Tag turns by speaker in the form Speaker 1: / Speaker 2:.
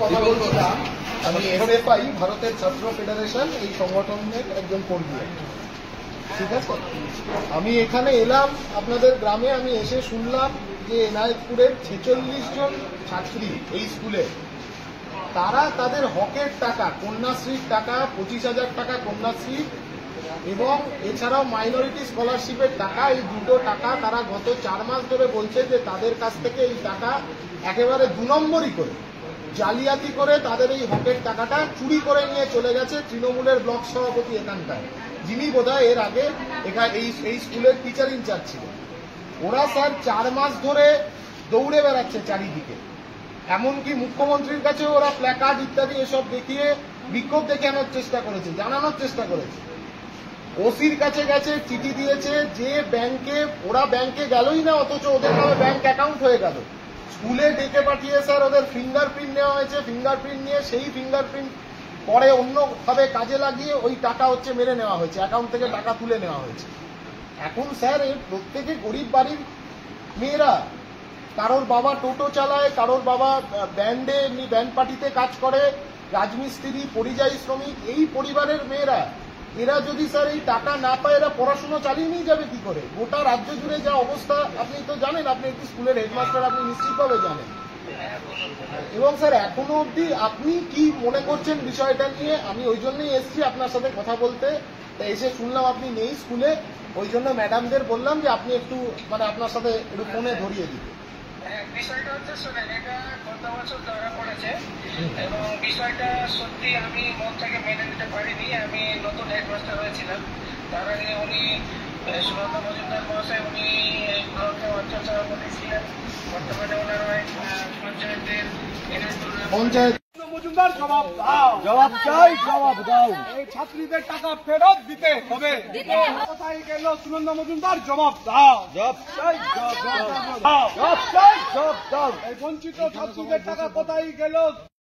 Speaker 1: কথা বলছিলাম, আমি এসএফআই ভারতের ছাত্র ফেডারেশন এই সংগঠনের একজন কর্মী। ঠিক আছে, আমি এখানে এলাম আপনাদের গ্রামে, আমি এসে শুনলাম যে এনায়েতপুরের 46 জন ছাত্রী এই স্কুলে, তারা তাদের হকের টাকা, কন্যাশ্রীর টাকা 25,000 টাকা কন্যাশ্রী এবং এছাড়াও মাইনরিটি স্কলারশিপের টাকা, এই দুটো টাকা তারা গত 4 মাস ধরে বলছে যে তাদের কাছ থেকে এই টাকা একেবারে 2 নম্বরই করে জালিয়াতি করে তাদের এই হকের টাকাটা চুরি করে নিয়ে চলে গেছে তৃণমূলের ব্লক সভাপতি এখানকার, যিনি বোধহয় এর আগে এই স্কুলের টিচার ইনচার্জ ছিলেন। ওরা স্যার 4 মাস ধরে দৌড়ে বেড়াচ্ছে চারিদিকে, এমনকি মুখ্যমন্ত্রীর কাছে ওরা প্ল্যাকার্ড ইত্যাদি এসব দেখিয়ে বিক্ষোভ দেখানোর চেষ্টা করেছে, জানানোর চেষ্টা করেছে। ওসির কাছে গেছে, চিঠি দিয়েছে যে ব্যাংকে, ওরা ব্যাংকে গেলই না, অথচ ওদের নামে ব্যাংক অ্যাকাউন্ট হয়ে গেল। স্কুলে ডেকে পাঠিয়ে স্যার ওদের ফিঙ্গারপ্রিন্ট নেওয়া হয়েছে, ফিঙ্গারপ্রিন্ট নিয়ে সেই ফিঙ্গারপ্রিন্ট পরে অন্যভাবে কাজে লাগিয়ে ওই টাকা মেরে নেওয়া হয়েছে, অ্যাকাউন্ট থেকে টাকা তুলে নেওয়া হয়েছে। এখন স্যার এই প্রত্যেকে গরিব বাড়ির মেয়েরা, কারোর বাবা টোটো চালায়, কারোর বাবা ব্যান্ডে এমনি ব্যান্ড পার্টিতে কাজ করে, রাজমিস্ত্রি, পরিযায়ী শ্রমিক, এই পরিবারের মেয়েরা, এরা যদি স্যার এই টাকা না পায় এরা পড়াশোনা চালিয়ে নিয়ে যাবে কি করে? গোটা রাজ্য জুড়ে যা অবস্থা আপনি তো জানেন, আপনি একটি স্কুলের হেডমাস্টার, আপনি নিশ্চিতভাবে জানেন। এবং স্যার এখনো অবধি আপনি কি মনে করছেন বিষয়টা নিয়ে? আমি ওই জন্যই এসেছি আপনার সাথে কথা বলতে, এসে শুনলাম আপনি নেই স্কুলে, ওই জন্য ম্যাডামদের বললাম যে আপনি একটু আপনার সাথে একটু ফোনে ধরিয়ে দিতে।
Speaker 2: বিষয়টা হচ্ছে শোনেন, এটা গত বছর ধরা পড়েছে এবং বিষয়টা সত্যি আমি মন থেকে মেনে নিতে পারিনি। আমি নতুন হেডমাস্টার হয়েছিলাম, তার আগে উনি সুনন্দা মজুমদার মহাশয়, উনি এই ব্লকে অঞ্চল সভাপতি ছিলেন, বর্তমানে ওনার পঞ্চায়েতের
Speaker 1: পঞ্চায়েত
Speaker 3: মজুমদার জবাব দাও, জবাব চাই, জবাব দাও। এই ছাত্রীদের টাকা ফেরত দিতে হবে। কোথায় গেল সুনন্দা মজুমদার? জবাব দাও, জবাব চাই, জবাব দাও, জবাব চাই, জবাব দাও। এই বঞ্চিত ছাত্রীদের টাকা কোথায় গেল?